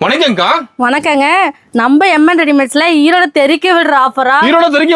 வணக்கம்க்கா. வணக்கங்க. நம்ம எம்என் ரெடிமேட்ஸ்ல ஈரோட தெறிக்க விடுற ஆஃபரா ஈரோட தெறிக்க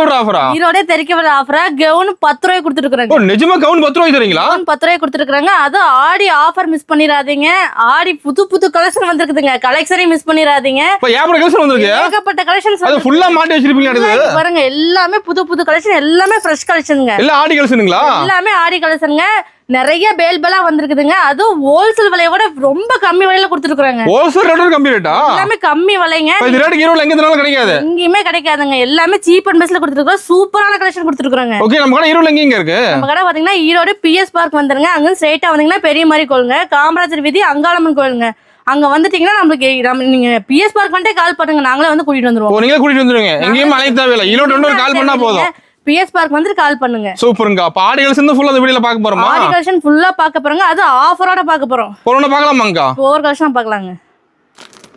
விடுற ஆஃபரா கவுன் 10 ரூபாய் கொடுத்துருக்காங்க. நிஜமா கவுன் 10 ரூபாய் தரீங்களா? கவுன் 10 ரூபாய் கொடுத்துருக்காங்க. அது ஆடி ஆஃபர் மிஸ் பண்ணிராதீங்க. ஆடி புது கலெக்ஷன் வந்திருக்குதுங்க. கலெக்ஷனையும் மிஸ் பண்ணிராதீங்க. இப்ப ஏகப்பட்ட கலெக்ஷன் வந்திருக்கு. ஏகப்பட்ட கலெக்ஷன்ஸ். அது ஃபுல்லா மாட்டி வச்சிருப்பீங்க. பாருங்க, எல்லாமே புது கலெக்ஷன், எல்லாமே ஃப்ரெஷ் கலெக்ஷனுங்க. எல்லாம் ஆடி கலெக்ஷனுங்களா? எல்லாமே ஆடி கலெக்ஷனுங்க. நிறைய பேல்பெல்லாம் வந்திருக்குதுங்க. அதுவும் ஹோல்சேல் விலையை விட ரொம்ப கம்மி விலையில கொடுத்துருக்காங்க. ஹோல்சேல் ரேட் கம்மி ரேட்டா? எல்லாமே கம்மி விலைங்க. இந்த ரேட்டுக்கு ஈரோட்ல எங்க இருந்தாலும் கிடைக்காது. எங்கயுமே கிடைக்காதுங்க. எல்லாமே சீப் அண்ட் பெஸ்ட்ல கொடுத்துருக்கோம். சூப்பரான கலெக்ஷன் கொடுத்துருக்காங்க. ஓகே, நம்ம கடை ஈரோட்ல எங்க இருக்கு? நம்ம கடை பாத்தீங்கன்னா ஈரோடு பிஎஸ் பார்க் வந்துருங்க. அங்க ஸ்ட்ரைட்டா வந்தீங்கன்னா பெரிய மாதிரி கோயிலுங்க, காமராஜர் வீதி, அங்காளம்மன் கோயிலுங்க. அங்க வந்துட்டீங்கன்னா நம்மளுக்கு நீங்க பிஎஸ் பார்க் வந்துட்டே கால் பண்ணுங்க, நாங்களே வந்து கூட்டிட்டு வந்துருவோம். நீங்களே கூட்டிட்டு வந்துருங்க. எங்கேயும் அலைய தேவையில்லை. ஈரோடு வந்து ஒரு கால் பண்ணா போதும். பிஎஸ் பார்க் வந்து கால் பண்ணுங்க. சூப்பருங்க. அப்ப ஆடி கலெக்ஷன் ஃபுல்லா அந்த வீடியோல பார்க்க போறோமா? ஆடி கலெக்ஷன் ஃபுல்லா பார்க்க போறோங்க. அது ஆஃபரோட பார்க்க போறோம். போறோம்னா பார்க்கலாமாங்கா? ஒவ்வொரு கலெக்ஷன் பார்க்கலாங்க.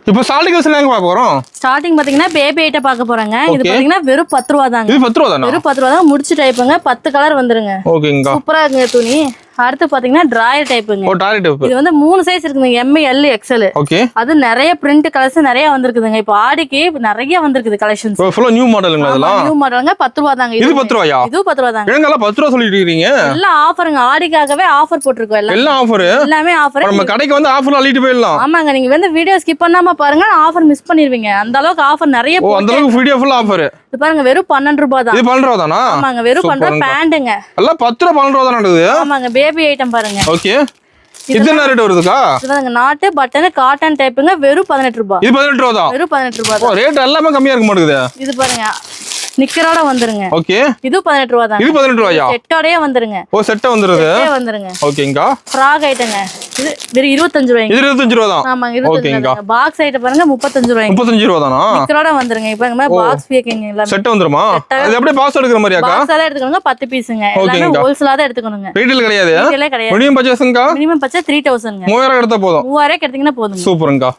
இப்போ சால்ட் கலெக்ஷன் எங்க பார்க்க போறோம்? ஸ்டார்டிங் பாத்தீங்கன்னா பேபி ஐட்ட பார்க்க போறாங்க. இது பாத்தீங்கன்னா வெறும் 10 ரூபாய் தாங்க. இது 10 ரூபாய் தானா? வெறும் 10 ரூபாய் தான். முடிச்சு டைப்புங்க. 10 கலர் வந்துருங்க. ஓகேங்க. சூப்பரா இருக்குங்க துணி. அடுத்து பாத்தீங்கன்னா டிராயர் டைப்புங்க. ஓ, டிராயர் டைப். இது வந்து 3 சைஸ் இருக்குங்க. M, L, XL. ஓகே. அது நிறைய பிரிண்ட் கலர்ஸ் நிறைய வந்திருக்குதுங்க. இப்போ ஆடிக்கு நிறைய வந்திருக்குது கலெக்ஷன்ஸ். ஃபுல்லா நியூ மாடலுங்க அதெல்லாம். நியூ மாடலுங்க. 10 ரூபாய் தாங்க. இது 10 ரூபாயா? இது 10 ரூபாய் தாங்க. எங்கலாம் 10 ரூபாய் சொல்லிட்டு இருக்கீங்க? எல்லாம் ஆஃபருங்க. ஆடிக்காகவே ஆஃபர் போட்டுருக்கோம். எல்லாம் ஆஃபர். எல்லாமே ஆஃபர். நம்ம கடைக்கு வந்து ஆஃபர் அள்ளிட்டு போயிடலாம். ஆமாங்க. நீங்க வந்து வீடியோ ஸ்கிப் பண்ணாம பாருங்க. ஆஃபர் மிஸ் பண்ணிருவீங்க. அந்த அளவுக்கு ஆஃபர் நிறைய ஓ, அந்த அளவுக்கு வீடியோ ஃபுல் ஆஃபர். இது பாருங்க, வெறும் 12 ரூபாய் தான். இது 12 ரூபாய் தானா? ஆமாங்க, வெறும் 12 ரூபாய். பேண்ட்ங்க எல்லாம் 10 ரூபாய் 12 ரூபாய் தான நடக்குது. ஆமாங்க. பேபி ஐட்டம் பாருங்க. ஓகே. இது என்ன ரேட் வருதுக்கா? இதுதாங்க நாட்டு பட்டன் காட்டன் டைப்புங்க. வெறும் 18 ரூபாய். இது 18 ரூபாய் தான். வெறும் 18 ரூபாய் ஓ, தான். ரேட் எல்லாமே கம்மியா இருக்க மாட்டேங்குது. இது பாருங்க, நிக்கரோட வந்துருங்க. ஓகே. இது 18 ரூபாய் தான். இது 18 ரூபாயா? செட்டோடயே வந்துருங்க. ஓ, செட்டா வந்துருது. வந்துருங்க. ஓகேங்கா. ஃப்ராக் ஐட்டங்க. இது வெறும் 25 ரூபாய்ங்க. இது 25 ரூபாய் தான். ஆமாங்க, 25 ரூபாய். பாக்ஸ் ஐட்டம் பாருங்க, 35 ரூபாய்ங்க. 35 ரூபாய் தானா? நிக்கரோட வந்துருங்க. இப்போ நம்ம பாக்ஸ் பேக்கிங் எல்லாம் செட் வந்துருமா? அது அப்படியே பாக்ஸ் எடுக்கிற மாதிரியாக்கா? பாக்ஸா தான் எடுத்துக்கணுங்க. 10 பீஸ்ங்க. எல்லாமே ஹோல்சேலா தான் எடுத்துக்கணுங்க. ரீட்டைல் கிடையாது. ரீட்டைலே கிடையாது. மினிமம் பர்சேஸ்ங்கா? மினிமம் பர்சேஸ் 3000ங்க. 3000 எடுத்தா போதும். 3000 எடுத்தீங்கன்னா போதுங்க. சூப்பர்ங்கா.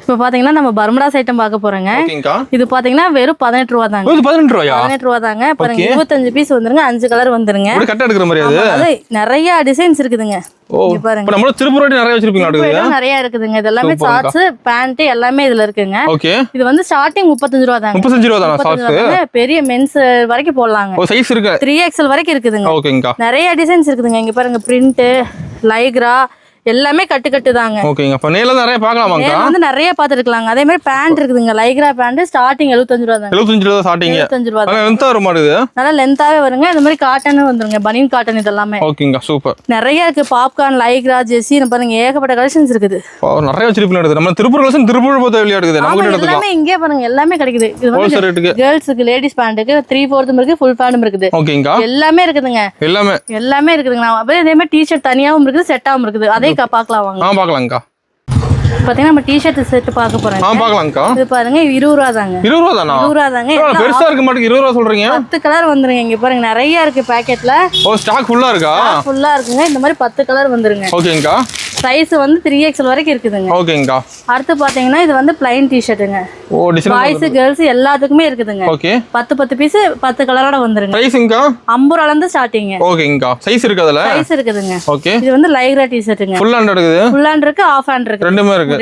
இப்போ பாத்தீங்கன்னா நம்ம பர்முடாஸ் ஐட்டம் பார்க்க போறோங்க. ஓகேங்கா. இது பாத்தீங்கன்னா வெறும் 18 ரூபாய் தாங்க. இது 18 ரூபாயா? 18 ரூபாய் தாங்க. பாருங்க, 25 பீஸ் வந்துருங்க. 5 கலர் வந்துருங்க. ஒரு கட்ட எடுக்கிற மாதிரி அது. அது நிறைய டிசைன்ஸ் இருக்குதுங்க. ஓ, பாருங்க. இப்ப நம்ம திருப்பூர் நிறைய வச்சிருப்பீங்க அடுக்கு. நிறைய இருக்குதுங்க. இது எல்லாமே ஷார்ட்ஸ், பேண்ட் எல்லாமே இதுல இருக்குங்க. ஓகே. இது வந்து ஸ்டார்டிங் 35 ரூபாய் தாங்க. 35 ரூபாய் தானா ஷார்ட்ஸ்? பெரிய மென்ஸ் வரைக்கும் போடலாங்க. ஓ, சைஸ் இருக்கு. 3XL வரைக்கும் இருக்குதுங்க. ஓகேங்கா. நிறைய டிசைன்ஸ் இருக்குதுங்க. இங்க பாருங்க, பிரிண்ட், லைக்ரா எல்லாமே கட்டு தாங்க. ஓகேங்க. அப்ப நேர்ல நிறைய பார்க்கலாமாங்க? நேர்ல வந்து நிறைய பாத்துருக்கலாம். அதே மாதிரி பேண்ட் இருக்குதுங்க. லைக்ரா பேண்ட் ஸ்டார்டிங் 75 ரூபாய் தாங்க. 75 ரூபாய் ஸ்டார்டிங். 75 ரூபாய் தான். லென்த்தா வர மாட்டேங்குது. நல்லா லென்த்தாவே வருங்க. இந்த மாதிரி காட்டன் வந்துருங்க. பனியன் காட்டன் இதெல்லாமே. ஓகேங்க, சூப்பர். நிறைய இருக்கு. பாப்கார்ன், லைக்ரா, ஜெர்சி பாருங்க, ஏகப்பட்ட கலெக்ஷன்ஸ் இருக்குது. நிறைய வச்சிருப்பீங்க எடுத்து. நம்ம திருப்பூர் கலெக்ஷன் திருப்பூர் போய் வெளிய எடுக்குது. நம்ம கிட்ட எடுத்துக்கலாம். எல்லாமே இங்கே பாருங்க, எல்லாமே கிடைக்குது. இது ஹோல்சேல் ரேட்டுக்கு. கேர்ள்ஸ்க்கு, லேடிஸ் பேண்ட்க்கு 3/4 இருக்கு, ஃபுல் பேண்டும் இருக்குது. ஓகேங்கா. எல்லாமே இருக்குதுங்க. எல்லாமே இருக்குதுங்க. அப்படியே இதே மாதிரி டி-ஷர்ட் தனியாவும் இருக்குது, செட்டாவும் இருக்குது. அதே பார்க்கலாம் வாங்க. பார்க்கலாம்க்கா. பாத்தீங்கன்னா நம்ம டி-ஷர்ட் செட் பார்க்க போறோம். பார்க்கலாம்க்கா. இது பாருங்க, 20 ரூபாய் தாங்க. 20 ரூபாய் தானா? 20 ரூபாய் தாங்க. பெருசா இருக்க மாட்டேங்குது. 20 ரூபாய் சொல்றீங்க. 10 கலர் வந்துருங்க. இங்க பாருங்க, நிறைய இருக்கு பாக்கெட்ல. ஓ, ஸ்டாக் ஃபுல்லா இருக்கா? ஃபுல்லா இருக்குங்க. இந்த மாதிரி 10 கலர் வந்துருங்க. ஓகேங்கா. சைஸ் வந்து 3XL வரைக்கும் இருக்குதுங்க. ஓகேங்கா. அடுத்து பாத்தீங்கன்னா இது வந்து பிளைன் டி-ஷர்ட்டுங்க. ஓ, டிசைன் பாய்ஸ் கேர்ள்ஸ் எல்லாத்துக்குமே இருக்குதுங்க. ஓகே. 10 பீஸ் 10 கலரோட வந்துருங்க. பிரைஸ்ங்கா? 50 ரூபாயில இருந்து ஸ்டார்டிங். ஓகேங்கா. சைஸ் இருக்கு அதுல? சைஸ் இருக்குதுங்க. ஓகே. இது வந்து லைக்ரா டி-ஷர்ட்டுங்க. ஃபுல் ஹேண்ட் இருக்குது. ஃபுல் ஹேண்ட் இருக்கு, ஆஃப் ஹேண்ட் இருக்கு.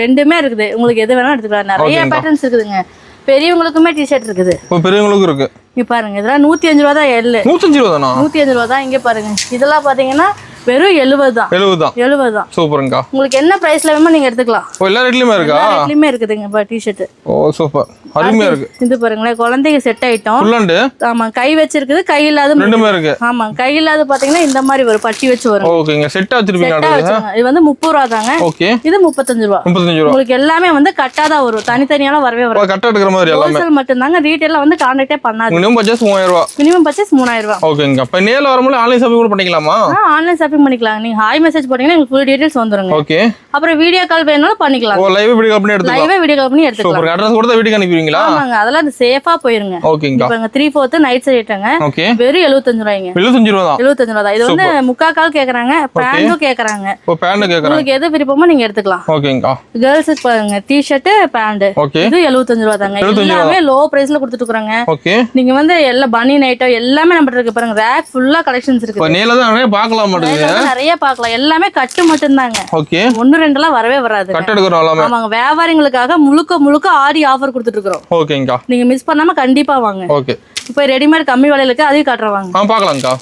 ரெண்டுமே இருக்குது. உங்களுக்கு எது வேணாலும் எடுத்துக்கலாம். நிறைய பேட்டர்ன்ஸ் இருக்குதுங்க. பெரியவங்களுக்குமே டி-ஷர்ட் இருக்குது. இப்போ பெரியவங்களுக்கும் இருக்கு. இங்க பாருங்க, இதெல்லாம் 105 ரூபாய் தான். எல் 105 ரூபாய் தானா? 105 ரூபாய் தான். இங்க பாருங்க, இதெல்லாம் பாத்தீங்கன்னா வெறும் 70 தான். 70 தான். சூப்பர்ங்கா. உங்களுக்கு என்ன பிரைஸ்ல வேணுமோ நீங்க எடுத்துக்கலாம். ஓ, எல்லா ரேட்லயுமே இருக்கா? எல்லா ரேட்லயுமே இருக்குதுங்க பா டி-ஷர்ட். ஓ, சூப்பர். அருமையா இருக்கு. இது பாருங்களேன், குழந்தைக்கு செட் ஐட்டம். Full hand. ஆமா, கை வச்சிருக்குது, கை இல்லாத ரெண்டுமே இருக்கு. ஆமா, கை இல்லாத பாத்தீங்கன்னா இந்த மாதிரி வரும், பட்டி வச்சு வரும். ஓகேங்க. செட்டா வச்சிருப்பீங்க அது. இது வந்து 30 ரூபாய் தாங்க. ஓகே. இது 35 ரூபாய். 35 ரூபாய். உங்களுக்கு எல்லாமே வந்து கட்டாதான் வரும். தனித்தனியால வரவே வரும். கட்ட எடுக்கிற மாதிரி எல்லாமே. ஹோல்சேல் மட்டும் தாங்க. ரீட்டைல்ல வந்து கான்டாக்டே பண்ணாது. மினிமம் பட்ஜெட் 3000 ரூபாய். மினிமம் பர்ச்சேஸ் 3000 ரூபாய். ஓகேங்க. அப்ப நேர்ல வரும்போது ஆன்லைன் ஷாப்பிங் கூட பண்ணிக்கலாமா? ஆன்லைன் ஷாப்பிங் பண்ணிக்கலாம். நீங்க ஹாய் மெசேஜ் போட்டீங்கன்னா உங்களுக்கு ஃபுல் டீடைல்ஸ் வந்துருங்க. ஓகே. அப்புறம் வீடியோ கால் வேணும்னாலும் பண்ணிக்கலாம். ஓ, லைவ் வீடியோ கால் பண்ணி எடுத்துக்கலாம். லைவ் வீடியோ கால் பண்ணி எடுத்துக்கலாம். சூப்பர். அட்ரஸ் கொடுத்தா வீட்டுக்கு அனுப்புவீங்களா? ஆமாங்க, அதெல்லாம் அது சேஃபா போயிருங்க. ஓகேங்க. இப்போ 3/4 நைட் சைட்டுங்க. ஓகே. வெறும் 75 ரூபாய்ங்க. 75 ரூபாய் தான். 75 ரூபாய் தான். இது வந்து முக்கா கால் கேக்குறாங்க, பேண்டும் கேக்குறாங்க. ஓ, பேண்ட் கேக்குறாங்க. உங்களுக்கு எது விருப்பமோ நீங்க எடுத்துக்கலாம். ஓகேங்க. கேர்ள்ஸ்க்கு பாருங்க, டி-ஷர்ட், பேண்ட். ஓகே. இது 75 ரூபாய் தாங்க. எல்லாமே லோ பிரைஸ்ல கொடுத்துட்டு இருக்காங்க. ஓகே. நீங்க வந்து எல்லா பனியன் ஐட்டம் எல்லாமே நம்ம இருக்கு பாருங்க. ரேக் ஃபுல்லா கலெக்ஷன்ஸ் இருக்கு. நேர்ல தான் நிறைய பார்க்கலாம் மாட்டேங்குது. இருக்குங்க. நிறைய பார்க்கலாம். எல்லாமே கட்டு மட்டும்தாங்க. ஓகே. 1 2 வரவே வராது. கட் எடுக்கிறோம் எல்லாமே. ஆமாங்க, வியாபாரிகளுக்காக முழுக்க ஆடி ஆஃபர் கொடுத்துட்டு இருக்கிறோம். ஓகேங்கா. நீங்க மிஸ் பண்ணாம கண்டிப்பா வாங்க. ஓகே. இப்போ ரெடிமேட் கம்மி விலையில இருக்கு, அதையும் காட்டுறவாங்க. பார்க்கலாம்க்கா.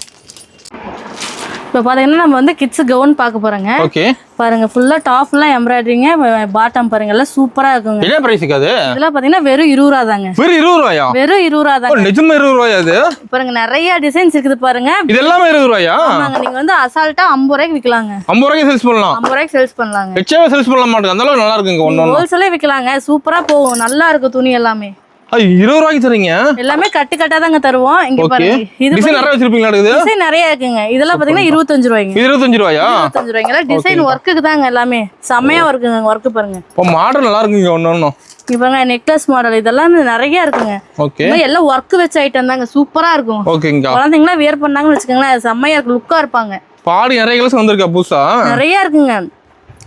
இப்போ பாத்தீங்கன்னா நம்ம வந்து கிட்ஸ் கவுன் பார்க்க போறோங்க. ஓகே. பாருங்க ஃபுல்லா டாப் எல்லாம் எம்ப்ராய்டரிங்க, பாட்டம் பாருங்க எல்லாம் சூப்பரா இருக்குங்க. என்ன பிரைஸ்க்கு அது? இதெல்லாம் பாத்தீங்கன்னா வெறும் 20 ரூபா தாங்க. வெறும் 20 ரூபாயா? வெறும் 20 ரூபா தாங்க. நிஜமா 20 ரூபாயா அது? பாருங்க நிறைய டிசைன்ஸ் இருக்குது பாருங்க. இது எல்லாமே 20 ரூபாயா? ஆமாங்க, நீங்க வந்து அசால்ட்டா 50 ரூபாய்க்கு விக்கலாங்க. 50 ரூபாய்க்கு சேல்ஸ் பண்ணலாம். 50 ரூபாய்க்கு சேல்ஸ் பண்ணலாங்க. எச்சவே சேல்ஸ் பண்ணல மாட்டேங்க. அந்த அளவுக்கு நல்லா இருக்குங்க. ஒண்ணு ஹோல்சேலே விக்கலாங்க. சூப்பரா போகும். நல்லா இருக்கு துணி எல்லாமே. 20 ரூபாய்க்கு தரீங்க? எல்லாமே கட்டு கட்டா தாங்க தருவோம். இங்க பாருங்க, இது டிசைன் நிறைய வச்சிருப்பீங்களா? டிசைன் நிறைய இருக்குங்க. இதெல்லாம் பாத்தீங்கன்னா 25 ரூபாய்ங்க. 25 ரூபாயா? 25 ரூபாய்ங்க. டிசைன் ஒர்க்குக்கு தாங்க எல்லாமே. செமையா இருக்குங்க ஒர்க் பாருங்க. இப்போ மாடல் நல்லா இருக்குங்க. ஒண்ணு இங்க பாருங்க நெக்லஸ் மாடல் இதெல்லாம் நிறைய இருக்குங்க. ஓகே. எல்லாம் ஒர்க் வச்ச ஐட்டம் தாங்க. சூப்பரா இருக்கும். ஓகேங்கா. குழந்தைங்களா வியர் பண்ணாங்கன்னு வச்சுக்கோங்களேன், செம்மையா இருக்கு, லுக்கா இருப்பாங்க. பாடி நிறைய கலர்ஸ் வந்திருக்கா புதுசா? நிறைய இருக்குங்க.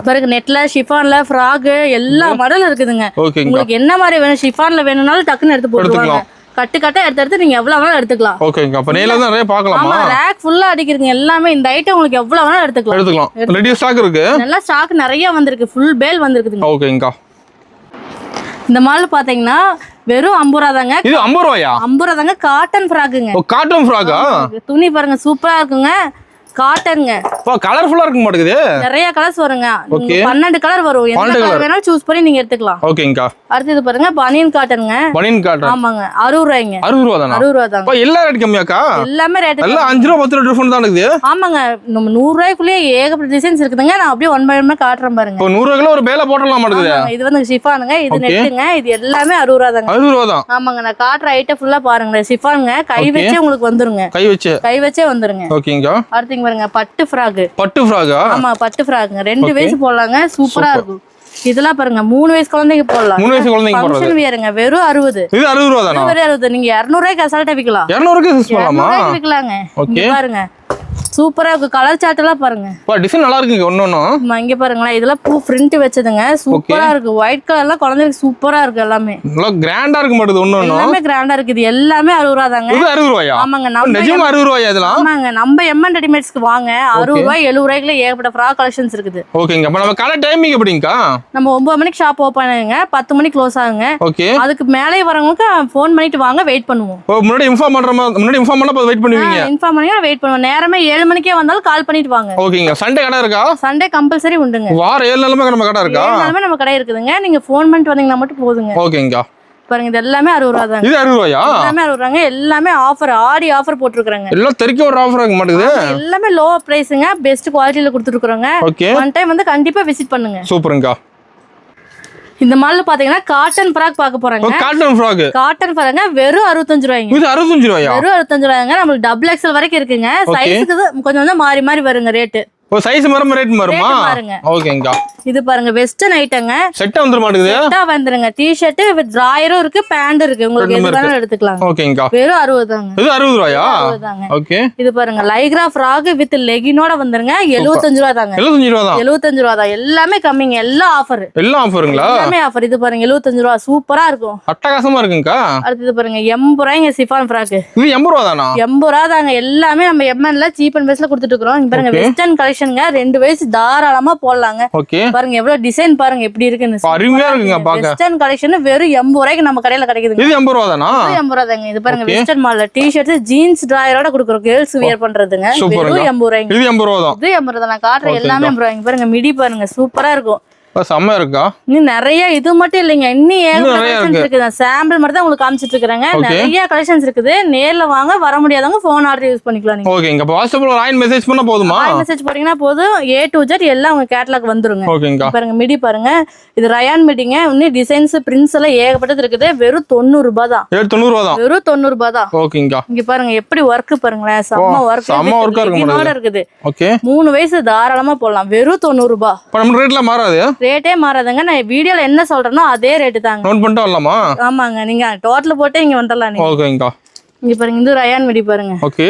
பாருங்க நெட்ல, ஷிஃபான்ல, ஃப்ராக் எல்லா மாடலும் இருக்குதுங்க. ஓகேங்க. உங்களுக்கு என்ன மாதிரி வேணும், ஷிஃபான்ல வேணும்னாலும் டக்குன்னு எடுத்து போட்டுருவாங்க. கட்டு கட்டா எடுத்து நீங்க எவ்வளவு வேணாலும் எடுத்துக்கலாம். ஓகேங்க. அப்ப நேர்ல தான் நிறைய பார்க்கலாமா? ஆமா, ரேக் ஃபுல்லா அடிக்குதுங்க எல்லாமே. இந்த ஐட்டம் உங்களுக்கு எவ்வளவு வேணாலும் எடுத்துக்கலாம். ரெடி ஸ்டாக் இருக்கு. நல்லா ஸ்டாக் நிறைய வந்திருக்கு. ஃபுல் பேல் வந்திருக்குதுங்க. ஓகேங்க. இந்த மாடல் பாத்தீங்கன்னா வெறும் 50 ரூபா தாங்க. இது 50 ரூபாயா? 50 ரூபா தாங்க. காட்டன் ஃப்ராக்குங்க. ஓ, காட்டன் ஃப்ராக்கா? துணி பாருங்க சூப்பரா இருக்குங்க. காட்டன்ங்க. பா கலர்ஃபுல்லா இருக்க மாட்டேங்குது. நிறைய கலர்ஸ் வருங்க. ஓகே. 12 கலர் வரும். எந்த கலர் வேணாலும் சூஸ் பண்ணி நீங்க எடுத்துக்கலாம். ஓகேங்கா. அடுத்து இது பாருங்க பனியன் காட்டன்ங்க. பனியன் காட்டன். ஆமாங்க, 60 ரூபாய்ங்க. 60 ரூபா தானா? 60 ரூபா தாங்க. பா எல்லா ரேட் கம்மியாக்கா? எல்லாமே ரேட் எல்லாம் 5 ரூபா 10 ரூபா டிஃபரண்ட் தான் இருக்குது. ஆமாங்க, நம்ம 100 ரூபாய்க்குள்ளேயே ஏகப்பட்ட டிசைன்ஸ் இருக்குதுங்க. நான் அப்படியே ஒன் பை ஒன் காட்டுறேன் பாருங்க. இப்போ 100 ரூபாய்க்குள்ள ஒரு பேல போடலாம் மாட்டேங்குது. இது வந்து ஷிஃபானுங்க, இது நெட்டுங்க. இது எல்லாமே 60 ரூபா தாங்க. 60 ரூபா தான். ஆமாங்க, நான் காட்டுற ஐட்டம் ஃபுல்லா பாருங்க. ஷிஃபானுங்க, கை வச்சே உங்களுக்கு வந்துருங்க. கை வச்சே வந்துருங்க. ஓகேங்க. அடுத்து பாருங்க பட்டு ஃப்ராக். பட்டு ஃப்ராகா? ஆமா, பட்டு ஃப்ராக்குங்க. 2 வயசு போடலாங்க. சூப்பரா இருக்கும். இதெல்லாம் பாருங்க 3 வயசு குழந்தைங்க போடலாம். 3 வயசு குழந்தைங்க போடுறது. ஃபங்க்ஷன் வியருங்க. வெறும் 60. இது 60 ரூபா தானா? வெறும் 60. நீங்க 200 ரூபாய்க்கு அசால்ட்டா விக்கலாம். 200 ரூபாய்க்கு சேல்ஸ் பண்ணலாமா? 200 ரூபாய்க்கு விக்கலாங்க. ஓகே. பாருங்க சூப்பரா இருக்கு. கலர் சார்ட் எல்லாம் பாருங்க. பா டிசைன் நல்லா இருக்குங்க. ஒண்ணு இங்க பாருங்களேன், இதெல்லாம் பூ பிரிண்ட் வச்சதுங்க. சூப்பரா இருக்கு. ஒயிட் கலர்லாம் குழந்தைகளுக்கு சூப்பரா இருக்கு. எல்லாமே நல்லா கிராண்டா இருக்க மாட்டேது. ஒண்ணு எல்லாமே கிராண்டா இருக்கு. இது எல்லாமே 60 ரூபா தாங்க. இது 60 ரூபாயா? ஆமாங்க, நம்ம நிஜமா 60 ரூபாயா இதெல்லாம்? ஆமாங்க, நம்ம எம்என் ரெடிமேட்ஸ்க்கு வாங்க. 60 ரூபாய் 70 ரூபாய்க்குள்ள ஏகப்பட்ட ஃப்ராக் கலெக்ஷன்ஸ் இருக்குது. ஓகேங்க. அப்ப நம்ம கடை டைமிங் எப்படிங்கக்கா? நம்ம 9 மணிக்கு ஷாப் ஓபன் ஆகுங்க, 10 மணிக்கு க்ளோஸ் ஆகுங்க. ஓகே. அதுக்கு மேலே வரவங்களுக்கு ஃபோன் பண்ணிட்டு வாங்க, வெயிட் பண்ணுவோம். ஓ, முன்னாடி இன்ஃபார்ம் பண்ணா வெயிட் பண்ணுவீங்க? இன்ஃபார்ம் பண்ணி வெயிட் பண்ணுவோம். நேரமே 7 மணிக்கே வந்தாலும் கால் பண்ணிட்டு வாங்க. ஓகேங்க. சண்டே கடை இருக்கா? சண்டே கம்பல்சரி உண்டுங்க. வார 7 நாளுமே நம்ம கடை இருக்கா? 7 நாளுமே நம்ம கடை இருக்குதுங்க. நீங்க ஃபோன் பண்ணிட்டு வந்தீங்கன்னா மட்டும் போதுங்க. ஓகேங்க. பாருங்க இது எல்லாமே 60 ரூபா தாங்க. இது 60 ரூபாயா? எல்லாமே 60 ரூபாங்க. எல்லாமே ஆஃபர், ஆடி ஆஃபர் போட்டுருக்காங்க. எல்லாம் தெறிக்க ஒரு ஆஃபர் ஆக மாட்டேங்குது. எல்லாமே லோ பிரைஸ்ங்க, பெஸ்ட் குவாலிட்டில கொடுத்துருக்காங்க. ஓகே. ஒன் டைம் வந்து கண்டிப்பா விசிட் பண்ணுங்க. சூப்பருங்கா. இந்த மால்ல பாத்தீங்கன்னா காட்டன் ஃப்ராக் பார்க்க போறாங்க. Cotton frock. காட்டன் ஃப்ராக்ங்க வெறும் 65 ரூபாய்ங்க. இது 65 ரூபாயா? வெறும் 65 ரூபாய்ங்க. நம்மளுக்கு டபுள் எக்ஸ்எல் வரைக்கும் இருக்குங்க. சைஸ்க்கு கொஞ்சம் மாறி மாறி வருங்க ரேட். ஓ, சைஸ் மாறும் ரேட் மாறுமா? பாருங்க. ஓகேங்கா. இது பாருங்க வெஸ்டர்ன் ஐட்டங்க. செட்டா வந்துற மாட்டேங்குது. செட்டா வந்துருங்க. டி-ஷர்ட் வித் டிராயரும் இருக்கு, பேண்ட் இருக்கு. உங்களுக்கு எது வேணாலும் எடுத்துக்கலாம். ஓகேங்கா. வெறும் 60 தாங்க. இது 60 ரூபாயா? 60 தாங்க. ஓகே. இது பாருங்க லைக்ரா ஃப்ராக் வித் லெகினோட வந்துருங்க. 75 ரூபா தாங்க. 75 ரூபா தான். 75 ரூபா தான். எல்லாமே கம்மிங்க. எல்லாம் ஆஃபர். எல்லாம் ஆஃபருங்களா? எல்லாமே ஆஃபர். இது பாருங்க 75 ரூபா. சூப்பரா இருக்கும். அட்டகாசமா இருக்குங்கக்கா. அடுத்து இது பாருங்க 80 ரூபாய்ங்க சிஃபான் ஃப்ராக். இது 80 ரூபா தானா? 80 ரூபா தாங்க. எல்லாமே நம்ம எம்என்ல சீப் அண்ட் பெஸ்ட்ல கொடுத்துட்டு இருக்கோம். இங்க பாருங்க வெஸ்டர்ன் கலெக்ஷன்ங்க. 2 வயசு தாராளமா போடலாங்க. ஓகே. பாருங்க எவ்வளவு டிசைன் பாருங்க எப்படி இருக்குன்னு. அருமையா இருக்குங்க பாக்க. வெஸ்டர்ன் கலெக்ஷன் வெறும் 80 ரூபாய்க்கு நம்ம கடையில கிடைக்குதுங்க. இது 80 ரூபா தானா? இது 80 ரூபா தாங்க. இது பாருங்க வெஸ்டர்ன் மால்ல டி-ஷர்ட் ஜீன்ஸ் டிராயரோட கொடுக்குறோம். கேர்ள்ஸ் வியர் பண்றதுங்க. வெறும் 80 ரூபாய்ங்க. இது 80 ரூபா தான். இது 80 ரூபா தான். நான் காட்டுற எல்லாமே 80 ரூபாய்ங்க. பாருங்க மிடி பாருங்க சூப்பரா இருக்கும். செம்ம இருக்கா? இன்னும் நிறைய இது மட்டும் இல்லைங்க, இன்னும் ஏகப்பட்ட கலெக்ஷன்ஸ் இருக்குது. சாம்பிள் மட்டும் தான் உங்களுக்கு காமிச்சிட்டு இருக்காங்க. நிறைய கலெக்ஷன்ஸ் இருக்குது. நேர்ல வாங்க, வர முடியாதவங்க போன் ஆர்டர் யூஸ் பண்ணிக்கலாம் நீங்க. ஓகேங்க. அப்ப வாட்ஸ்அப்ல ஒரு ஆயின் மெசேஜ் பண்ணா போதுமா? ஆயின் மெசேஜ் போட்டீங்கன்னா போதும். A to Z எல்லாம் உங்க கேட்டலாக் வந்துருங்க. ஓகேங்க. பாருங்க மிடி பாருங்க. இது ரயான் மிடிங்க. இன்னும் டிசைன்ஸ் பிரிண்ட்ஸ் எல்லாம் ஏகப்பட்டது இருக்குது. வெறும் 90 ரூபாய் தான். 90 ரூபாய் தான். வெறும் 90 ரூபாய் தான். ஓகேங்க. இங்க பாருங்க எப்படி வர்க் பாருங்களேன். செம்ம வர்க். செம்ம வர்க்கா இருக்கு. இருக்குது. ஓகே. 3 வயசு தாராளமா போடலாம். வெறும் 90 ரூபாய். இப்ப நம்ம ரேட்ல மாறாது. ரேட்டே மாறாதுங்க. நான் வீடியோல என்ன சொல்றேனோ அதே ரேட்டு தாங்க. நோட் பண்ணிட்டு வரலாமா? ஆமாங்க, நீங்க டோட்டல் போட்டு இங்க வந்துடலாம் நீங்க. ஓகேங்க. இங்க பாருங்க இந்த ரயான் மிடி பாருங்க. ஓகே.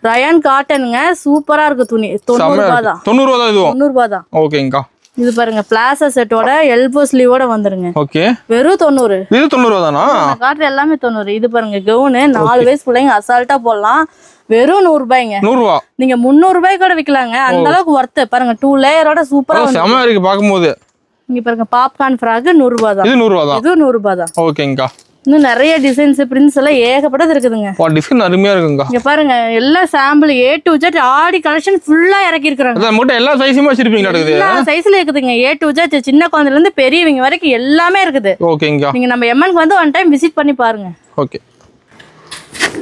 ரயான் காட்டனுங்க. சூப்பரா இருக்கு துணி. 90 ரூபாய் தான். 90 ரூபாய் தான் இதுவும். 90 ரூபாய் தான். ஓகேங்க. இது பாருங்க பிளாசா செட்டோட எல்போ ஸ்லீவோட வந்துருங்க. ஓகே. வெறும் 90. இது 90 ரூபா தானா? காட்டுற எல்லாமே 90. இது பாருங்க கவுனு 4 வயசு பிள்ளைங்க அசால்ட்டா போடலாம். வெறும் 100 ரூபாய்ங்க. 100 ரூபா. நீங்க 300 ரூபாய்க்கு கூட விக்கலாங்க. அந்த அளவுக்கு ஒர்த். பாருங்க 2 லேயரோட சூப்பரா வந்து. செம இருக்கு பாக்கும்போது. இங்க பாருங்க பாப்கார்ன் ஃப்ராக் 100 ரூபாய் தான். இது 100 ரூபா தான். இது 100 ரூபாய் தான். ஓகேங்கா. இன்னும் நிறைய டிசைன்ஸ் பிரிண்ட்ஸ் எல்லாம் ஏகப்பட்டது இருக்குதுங்க. டிசைன் அருமையா இருக்குங்க. இங்க பாருங்க எல்லா sample A to Z Aadi collection ஃபுல்லா இறக்கி இருக்காங்க. அத மட்டும் எல்லா சைஸுமே வச்சிருப்பீங்களா? இருக்குது எல்லா சைஸ்ல இருக்குதுங்க. A to Z சின்ன குழந்தையில இருந்து பெரியவங்க வரைக்கும் எல்லாமே இருக்குது. ஓகேங்கா. நீங்க நம்ம எம்என்க்கு வந்து ஒன் டைம் விசிட் பண்ணி பாருங்க. ஓகே.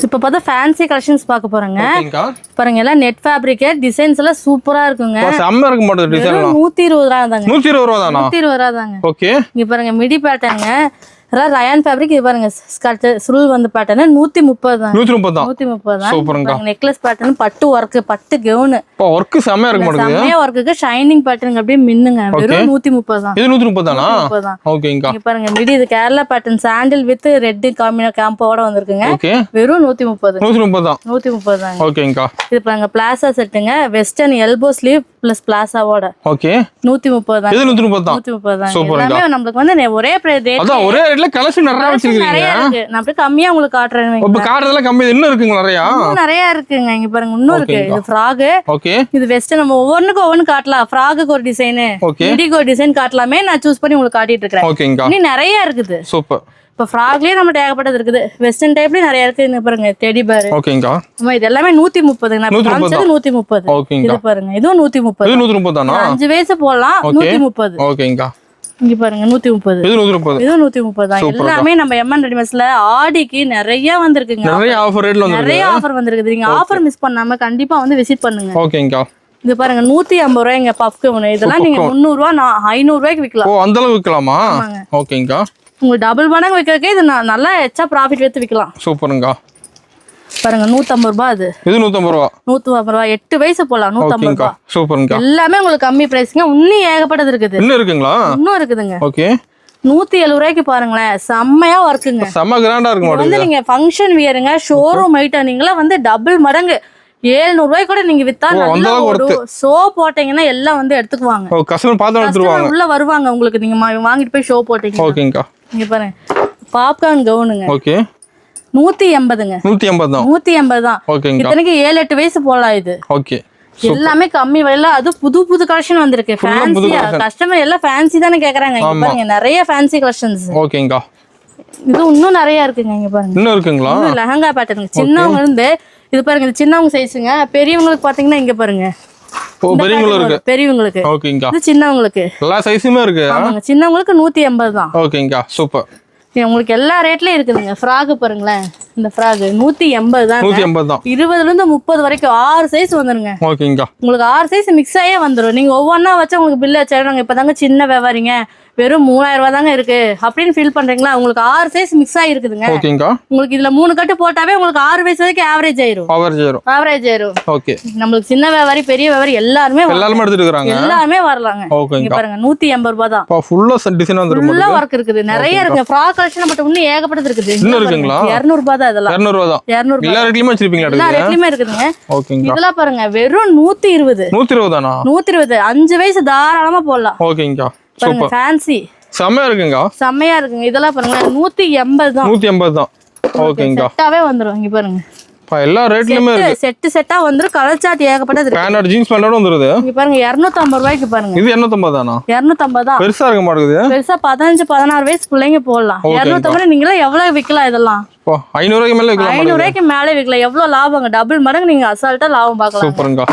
இப்போ பார்த்தா ஃபேன்சி கலெக்ஷன்ஸ் பார்க்க போறோங்க. ஓகேங்கா. பாருங்க எல்லாம் நெட் ஃபேப்ரிக் டிசைன்ஸ் எல்லாம் சூப்பரா இருக்குங்க. செம்ம இருக்கு மாட்டேங்குது டிசைன் எல்லாம். 120 ரூபாய் தாங்க. 120 ரூபா தானா? 120 ரூபாய் தாங்க. ஓகே. இங்க பாருங்க மிடி பேட்டர்னுங்க. இதெல்லாம் ரயான் ஃபேப்ரிக். இது பாருங்க ஸ்கர்ட் சுருள் வந்து பேட்டர்ன் 130 தான். 130 தான். 130 தான். சூப்பர்ங்க. நெக்லஸ் பேட்டர்ன் பட்டு ஒர்க் பட்டு கவுன். ஒர்க் செமையா இருக்கு மாட்டேங்குது. செமையா ஒர்க்குக்கு ஷைனிங் பேட்டர்ன் அப்படியே மின்னுங்க. வெறும் 130 தான். இது 130 தானா? 130 தான். ஓகேங்கா. இங்க பாருங்க மிடி இது Kerala pattern sandal with red காம்போட வந்திருக்குங்க. ஓகே. வெறும் 130. 130 தான். 130 தாங்க. ஓகேங்கா. இது பாருங்க பிளாசா செட்டுங்க. வெஸ்டர்ன் எல்போ ஸ்லீவ் பிளஸ் பிளாசாவோட. ஓகே. 130 தான். இது 130 தான். 130 தான். சூப்பர்ங்க. எல்லாமே நமக்கு வந்து ஒரே ரேட். அதான் ஒரே ரேட்ல கலெக்ஷன் நிறைய வச்சிருக்கீங்க. நிறைய இருக்கு. நான் அப்படியே கம்மியா உங்களுக்கு காட்டுறேன். இப்ப கார்டெல்லாம் கம்மி இன்னும் இருக்குங்க நிறைய. இன்னும் நிறைய இருக்குங்க. இங்க பாருங்க இன்னும் இருக்கு. இது ஃப்ராக். ஓகே. இது வெஸ்டர்ன் நம்ம ஒவ்வொன்னுக்கு ஒவ்வொன்னு காட்டலாம். ஃப்ராக்குக்கு ஒரு டிசைன், மிடிக்கு ஒரு டிசைன் காட்டலாமே. நான் சூஸ் பண்ணி உங்களுக்கு காட்டிட்டு இருக்கேன். ஓகேங்கா. இன்னும் நிறைய இருக்குது. சூப்பர். இப்ப ஃப்ராக்லயே நம்ம ஏகப்பட்டது இருக்குது. வெஸ்டர்ன் டைப்லயும் நிறைய இருக்கு. இங்க பாருங்க டெடி பேர். ஓகேங்கா. ஆமா இது எல்லாமே 130. நான் காமிச்சது 130. ஓகேங்கா. இது பாருங்க இதுவும் 130. இது 130 தானா? 5 வயசு போடலாம். 130. ஓகேங்கா. இங்க பாருங்க 130. இது 130. இது 130 தான். எல்லாமே நம்ம எம்என் ரெடிமேட்ஸ்ல ஆடிக்கு நிறைய வந்திருக்குங்க. நிறைய ஆஃபர் ரேட்ல வந்திருக்கு. நிறைய ஆஃபர் வந்திருக்குது. நீங்க ஆஃபர் மிஸ் பண்ணாம கண்டிப்பா வந்து விசிட் பண்ணுங்க. ஓகேங்கா. இது பாருங்க 150 ரூபாய்ங்க பஃப் கவுன். இதெல்லாம் நீங்க 300 ரூபாய் 500 ரூபாய்க்கு விக்கலாம். ஓ அந்த அளவு விக்கலாமா? ஓகேங்கா. உங்களுக்கு டபுள் மடங்கு விக்கிறதுக்கே இது நல்லா எச்சா ப்ராஃபிட் எடுத்து விக்கலாம். சூப்பருங்கா. பாருங்க 150 ரூபாய். அது இது 150 ரூபா. 150 ரூபாய் 8 வயசு போலாம். 150 ரூபாய். சூப்பருங்கா. எல்லாமே உங்களுக்கு கம்மி பிரைஸ்ங்க. இன்னும் ஏகப்பட்டது இருக்குது. இன்னும் இருக்குங்களா? இன்னும் இருக்குதுங்க. ஓகே. 170 ரூபாய்க்கு பாருங்களேன். செம்மையா ஒர்க்குங்க. செம்ம கிராண்டா இருக்கு மாட்டேங்குது. வந்து நீங்க ஃபங்க்ஷன் வியருங்க ஷோரூம் ஐட்டம் நீங்களா வந்து டபுள் மடங்கு 700 ரூபாய் கூட நீங்க வித்தா நல்லா ஓடும். ஷோ போட்டீங்கன்னா எல்லாம் வந்து எடுத்துக்குவாங்க. ஓ கஸ்டமர் பார்த்து எடுத்துருவாங்க. உள்ள வருவாங்க உங்களுக்கு. நீங்க வாங்கிட்டு போய் ஷோ போட்டீங்க. ஓகேங்கா. இங்க பாருங்க பாப்கார்ன் கவுனுங்க. ஓகே. 180ங்க. 180 தான். 180 தான். ஓகேங்கா. இத்தனைக்கு 7-8 வயசு போலாம் இது. ஓகே. எல்லாமே கம்மி விலையில. அது புது புது கலெக்ஷன் வந்திருக்கு. ஃபேன்சியா கஸ்டமர் எல்லாம் ஃபேன்சி தானே கேக்குறாங்க. இங்க பாருங்க நிறைய ஃபேன்சி கலெக்ஷன்ஸ். ஓகேங்கா. இது இன்னும் நிறைய இருக்குங்க. இங்க பாருங்க இன்னும் இருக்குங்களா? லெஹங்கா பேட்டர்ன் சின்னவங்க இருந்து இது பாருங்க இது சின்னவங்க சைஸ்ங்க. பெரியவங்களுக்கு பாத்தீங்கன்னா இங்க பாருங்க. ஓ பெரியவங்களுக்கு இருக்கு. பெரியவங்களுக்கு. ஓகேங்கா. இது சின்னவங்களுக்கு. எல்லா சைஸுமே இருக்கு. ஆமாங்க சின்னவங்களுக்கு 180 தான். ஓகேங்கா. சூப்பர். உங்களுக்கு எல்லா ரேட்லயும் இருக்குதுங்க. ஃப்ராக் பாருங்களேன். இந்த ஃப்ராக் 180 தான். 180 தான். 20ல இருந்து 30 வரைக்கும் 6 சைஸ் வந்துருங்க. ஓகேங்கா. உங்களுக்கு 6 சைஸ் மிக்ஸ் ஆயே வந்துரும். நீங்க ஒவ்வொன்னா வச்சா உங்களுக்கு பில் வச்சாங்க. இப்பதாங்க சின்ன வியாபாரிங்க வெறும் 3000 ரூபாய் தாங்க இருக்கு அப்படின்னு ஃபீல் பண்றீங்களா? உங்களுக்கு 6 சைஸ் மிக்ஸ் ஆகி இருக்குதுங்க. ஓகேங்கா. உங்களுக்கு இதுல 3 கட்டு போட்டாவே உங்களுக்கு 6 வயசு வரைக்கும் ஆவரேஜ் ஆயிரும். ஆவரேஜ் ஆயிரும். ஓகே. நம்மளுக்கு சின்ன வியாபாரி பெரிய வியாபாரி எல்லாருமே எடுத்துட்டு இருக்காங்க. எல்லாமே வரலாங்க. இங்க பாருங்க 180 ரூபாய் தான். ஃபுல்லா டிசைன் வந்திருக்கு. ஃபுல்லா வர்க் இருக்குது. நிறைய இருக்கு. ஃப்ராக் கலெக்ஷன் மட்டும் இன்னும் ஏகப்பட்டது இருக்குது. இன்னும் இருக்குங்களா? 200 ரூபாய் தான் இதெல்லாம். 200 ரூபாய் தான். 200 எல்லா ரேட்லயுமே வச்சிருப்பீங்களா? எல்லா ரேட்லயுமே இருக்குதுங்க. ஓகேங்கா. இதெல்லாம் பாருங்க வெறும் 120. 120 தானா? 120 5 வயசு தாராளமா போடலாம். ஓகேங்கா. பாருங்க ஃபேன்சி செமையா இருக்குங்க. செமையா இருக்குங்க. இதெல்லாம் பாருங்க 180 தான். 180 தான். ஓகேங்கா. செட்டாவே வந்துரும். இங்க பாருங்க எல்லா ரேட்லயுமே இருக்கு. செட்டா வந்துரும். கலர் சார்ட் ஏகப்பட்டது இருக்கு. பேண்ட் ஜீன்ஸ் பேண்டோட வந்துருது. இங்க பாருங்க 250 ரூபாய்க்கு பாருங்க. இது 250 தானா? 250 தான். பெருசா இருக்க மாட்டேங்குது. பெருசா 15-16 வயசு பிள்ளைங்க போடலாம். 250 நீங்களா எவ்வளவு விக்கலாம் இதெல்லாம்? 500 ரூபாய்க்கு மேல விக்கலாம். 500 ரூபாய்க்கு மேல விக்கலாம். எவ்வளவு லாபங்க? டபுள் மடங்கு நீங்க அசால்ட்டா லாபம் பார்க்கலாம். சூப்பருங்க.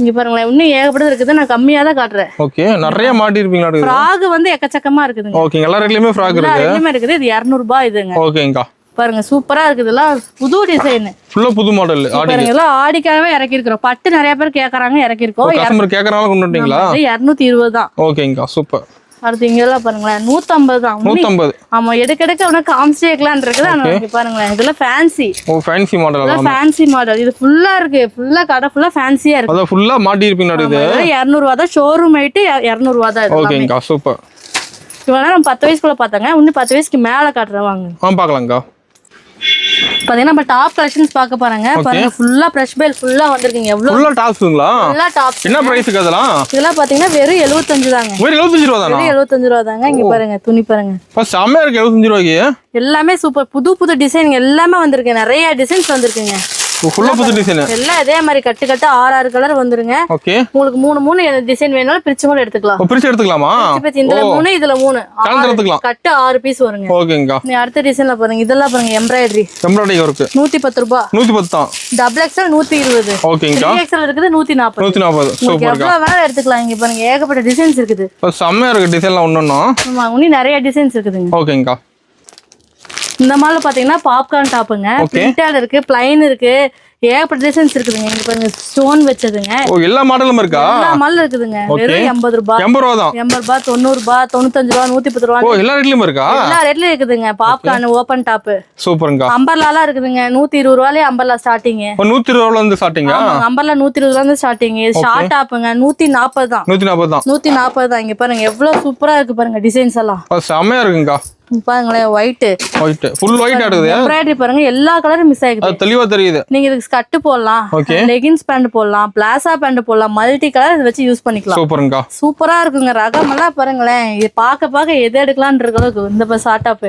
இங்க பாருங்களேன் இன்னும் ஏகப்பட்டது இருக்குது. நான் கம்மியா தான் காட்டுறேன். ஓகே. நிறைய மாட்டி இருப்பீங்களா? ஃப்ராக் வந்து எக்கச்சக்கமா இருக்குதுங்க. ஓகே. எல்லா ரேட்லயுமே ஃப்ராக் இருக்கு. எல்லா ரேட்லயுமே இருக்குது. இது 200 ரூபாய் இதுங்க. ஓகேங்கா. பாருங்க சூப்பரா இருக்குது. எல்லாம் புது டிசைன். ஃபுல்லா புது மாடல். பாருங்க எல்லாம் ஆடிக்காகவே இறக்கி இருக்கோம். பட்டு நிறைய பேர் கேக்குறாங்க இறக்கி இருக்கோம். கஸ்டமர் கேக்குறனால கொண்டு வந்தீங்களா? 220 தான். ஓகேங்கா. சூப்பர். அடுத்து இங்க எல்லாம் பாருங்களேன் 150 தான். 150. ஆமா எடுக்க உனக்கு காமிச்சேக்கலாம்னு இருக்குது. ஆனா இங்க பாருங்களேன் இதெல்லாம் ஃபேன்சி. ஓ ஃபேன்சி மாடல். இதெல்லாம் ஃபேன்சி மாடல். இது ஃபுல்லா இருக்கு. ஃபுல்லா கடை ஃபுல்லா ஃபேன்சியா இருக்கு. அத ஃபுல்லா மாட்டி இருப்பீங்க இது. 200 ரூபாய் தான். ஷோரூம் ஐட் 200 ரூபாய் தான். ஓகேங்கா. சூப்பர். இவ்வளவு நேரம் 10 வயசுக்குள்ள பார்த்தாங்க. இன்னும் 10 வயசுக்கு மேல காட்டுறேன் வாங்க. பார்க்கலாம்க்கா. பாத்தீங்கன்னா நம்ம டாப் கலெக்ஷன்ஸ் பார்க்க போறாங்க. பாருங்க ஃபுல்லா பிரஷ் பெல் ஃபுல்லா வந்திருக்கீங்க. எவ்வளவு ஃபுல்லா டாப்ஸ்ங்களா? ஃபுல்லா டாப்ஸ். என்ன பிரைஸ்க்கு அதெல்லாம்? இதெல்லாம் பாத்தீங்கன்னா வெறும் 75 தாங்க. வெறும் 75 ரூபாய் தானா? வெறும் 75 ரூபாய் தாங்க. இங்க பாருங்க துணி பாருங்க. ஃபர்ஸ்ட் செமையா இருக்கு 75 ரூபாய்க்கு. எல்லாமே சூப்பர் புது டிசைன் எல்லாமே வந்திருக்கு. நிறைய டிசைன்ஸ் வந்திருக்குங்க. ஃபுல்லா புது டிசைன். எல்லாம் அதே மாதிரி கட்டு கட்டா 6 கலர் வந்துருங்க. ஓகே. உங்களுக்கு 3 டிசைன் வேணாலும் பிரிச்சு கூட எடுத்துக்கலாம். பிரிச்சு எடுத்துக்கலாமா? இதுல 3 இதுல 3 கலந்து எடுத்துக்கலாம். கட்டு 6 பீஸ் வருங்க. ஓகேங்கா. நீ அடுத்த டிசைன்ல பாருங்க. இதெல்லாம் பாருங்க எம்ப்ராய்டரி வர்க் 110 ரூபாய். 110 தான். Double XL 120. ஓகேங்கா. 3XL இருக்குது 140. 140 சூப்பர்க்கா. எவ்வளவு வேணாலும் எடுத்துக்கலாம். இங்க பாருங்க ஏகப்பட்ட டிசைன்ஸ் இருக்குது. செமையா இருக்கு டிசைன்லாம் ஒண்ணொண்ணா. ஆமா இன்னும் நிறைய டிசைன்ஸ் இருக்குதுங்க. ஓகேங்கா. இந்த மால்ல பாத்தீங்கன்னா பாப்கார்ன் டாப்புங்க. பிரிண்டட் இருக்கு, பிளைன் இருக்கு, ஏகப்பட்ட டிசைன்ஸ் இருக்குதுங்க. இங்க பாருங்க ஸ்டோன் வச்சதுங்க. ஓ எல்லா மாடலும் இருக்கா? எல்லா மாடலும் இருக்குதுங்க. வெறும் 80 ரூபாய். 80 ரூபாய் தான். 80 ரூபாய், 90 ரூபாய், 95 ரூபாய், 110 ரூபாய். ஓ எல்லா ரேட்லயும் இருக்கா? எல்லா ரேட்லயும் இருக்குதுங்க. பாப்கார்ன் ஓபன் டாப் சூப்பர்ங்கா. அம்பர்லாலாம் இருக்குதுங்க. 120 ரூபாயிலே அம்பர்லா ஸ்டார்டிங். 120 ரூபாயில இருந்து ஸ்டார்டிங்கா? அம்பர்லா 120 ரூபாயில இருந்து ஸ்டார்டிங். ஷார்ட் டாப்புங்க 140 தான். 140 தான். 140 தான். இங்க பாருங்க எவ்வளவு சூப்பரா இருக்கு பாருங்க டிசைன்ஸ் எல்லாம். செமையா இருக்குங்கா. பாருங்களேன் ஒயிட் ஃபுல் ஒயிட் ஆடுது. எம்ப்ராய்டரி பாருங்க எல்லா கலரும் மிஸ் ஆயிருக்கு. அது தெளிவா தெரியுது. நீங்க இதுக்கு ஸ்கர்ட் போடலாம், லெகின்ஸ் பேண்ட் போடலாம், பிளாசா பேண்ட் போடலாம், மல்டி கலர் இத வச்சு யூஸ் பண்ணிக்கலாம். சூப்பர்ங்கா. சூப்பரா இருக்குங்க. ரகம் எல்லாம் பாருங்களேன். இது பார்க்க எது எடுக்கலாம்ன்ற அளவுக்கு இந்த ஷார்ட் டாப்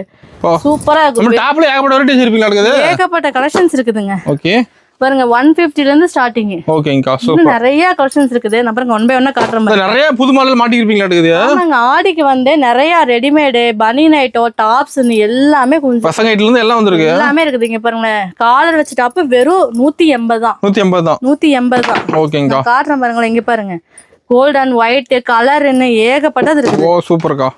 சூப்பரா இருக்கு. நம்ம டாப்ல ஏகப்பட்ட வெரைட்டிஸ் இருப்பீங்களா இருக்குது? ஏகப்பட்ட கலெக்ஷன்ஸ் இருக்குதுங்க. ஓகே. பாருங்க 150 ல இருந்து ஸ்டார்டிங். ஓகேங்கா சூப்பர். நிறைய கலெக்ஷன்ஸ் இருக்குது. நான் பாருங்க 1 by 1 காட்றேன் பாருங்க. நிறைய புது மாடல் மாட்டி இருப்பீங்களா இருக்குது? ஆமாங்க ஆடிக்கு வந்து நிறைய ரெடிமேட் பனியன் ஐட்டம் டாப்ஸ் எல்லாமே கொஞ்சம் பசங்க ஐட்ல இருந்து எல்லாம் வந்திருக்கு. எல்லாமே இருக்குது. இங்க பாருங்க காலர் வச்ச டாப் வெறும் 180 தான். 180 தான். 180 தான். ஓகேங்கா. காட்றேன் பாருங்க. இங்க பாருங்க கோல்ட் அண்ட் ஒயிட் கலர்னு ஏகப்பட்டது இருக்குது. ஓ சூப்பர்க்கா.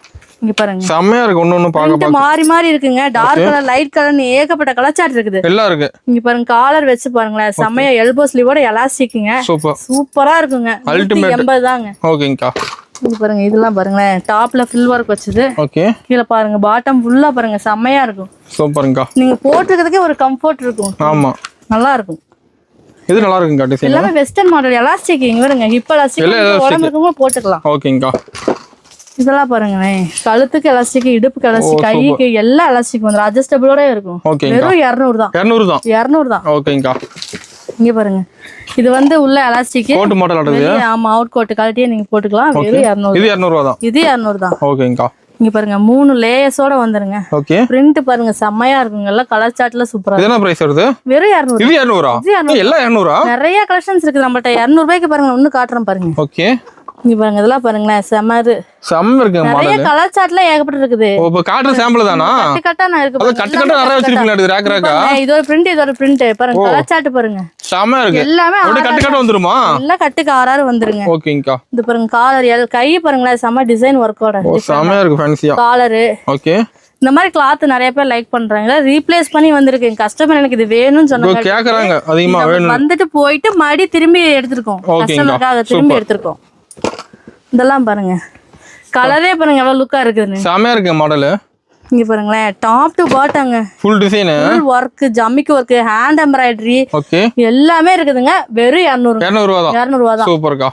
இங்க பாருங்க செமையா இருக்கு. ஒண்ணு பாக்க மாறி இருக்குங்க. டார்க் கலர் லைட் கலர்னு ஏகப்பட்ட கலர் சார்ட் இருக்குது. எல்லாம் இருக்கு. இங்க பாருங்க காலர் வச்சு பாருங்களேன். செமையா எல்போ ஸ்லீவோட எலாஸ்டிக்ங்க. சூப்பரா இருக்குங்க. 180 தாங்க. ஓகேங்கா. இங்க பாருங்க இதெல்லாம் பாருங்களேன் டாப்ல ஃபில் ஒர்க் வச்சது. ஓகே. கீழ பாருங்க பாட்டம் ஃபுல்லா பாருங்க செமையா இருக்கும். சூப்பர்ங்கா. நீங்க போட்டுக்கிறதுக்கே ஒரு கம்ஃபர்ட் இருக்கும். ஆமா நல்லா இருக்கும். இது நல்லா இருக்குங்க டிசைன். எல்லாமே வெஸ்டர்ன் மாடல் எலாஸ்டிக். இங்க பாருங்க ஹிப் எலாஸ்டிக் உடம்புக்கு போட்டுக்கலாம். ஓகேங்கா. இதெல்லாம் பாருங்களேன் கழுத்துக்கு எலாஸ்டிக், இடுப்புக்கு எலாஸ்டிக், கைக்கு எல்லாம் எலாஸ்டிக் வந்து அட்ஜஸ்டபிளோட இருக்கும். வெறும் 200 தான். 200 தான். 200 தான். ஓகேங்கா. இங்க பாருங்க இது வந்து உள்ள எலாஸ்டிக் கோட் மாடல் ஆடுது. ஆமா அவுட் கோட் கழட்டியே நீங்க போட்டுக்கலாம். வெறும் 200. இது 200 தான். இது 200 தான். ஓகேங்கா. இங்க பாருங்க 3 லேயர்ஸோட வந்துருங்க. ஓகே. பிரிண்ட் பாருங்க செமையா இருக்குங்க. எல்லாம் கலர் சார்ட்ல சூப்பரா. இது என்ன பிரைஸ் வருது? வெறும் 200. இது 200. எல்லாம் 200. நிறைய கலெக்ஷன்ஸ் இருக்கு நம்மட்ட. 200 ரூபாய்க்கு பாருங்க ஒன்னு காட்றேன் பாருங்க. ஓகே. இங்க பாருங்க இதெல்லாம் பாருங்களேன் செமரு. செம்ம இருக்கு மாடல். நிறைய கலர் சார்ட்ல ஏகப்பட்ட இருக்குது. ஓ இப்ப காட்ற சாம்பிள் தானா? கட்டு கட்டா நான் இருக்கு. அது கட்டு கட்டா நிறைய வச்சிருக்கீங்க அது ரேக் ரேக்கா. இது ஒரு பிரிண்ட் பாருங்க கலர் சார்ட் பாருங்க. செம இருக்கு. எல்லாமே அப்படியே கட்டு கட்ட வந்துருமா? எல்லாம் கட்டுக்கு 6 வந்துருங்க. ஓகேங்கா. இது பாருங்க காலர் கை பாருங்களேன் செம டிசைன் ஒர்க்கோட. ஓ செம இருக்கு ஃபேன்சியா. காலர். ஓகே. இந்த மாதிரி கிளாத் நிறைய பேர் லைக் பண்றாங்க. ரீப்ளேஸ் பண்ணி வந்திருக்கு. கஸ்டமர் எனக்கு இது வேணும்னு சொன்னாங்க. கேக்குறாங்க அதிகமா வேணும். வந்துட்டு போயிட்டு மறுபடியும் திரும்பி எடுத்துருக்கோம். கஸ்டமருக்காக திரும்பி எடுத்துருக்கோம். இதெல்லாம் பாருங்க கலரே பாருங்க எவ்வளவு லுக்கா இருக்குதுன்னு. செமையா இருக்கு மாடல். இங்க பாருங்களேன் டாப் டு பாட்டங்க ஃபுல் டிசைன், ஃபுல் வர்க், ஜம்மிக்கு வர்க், ஹேண்ட் எம்ப்ராய்டரி. ஓகே. எல்லாமே இருக்குதுங்க. வெறும் 200 ரூபாய் தான். 200 ரூபாய் தான். சூப்பர்க்கா.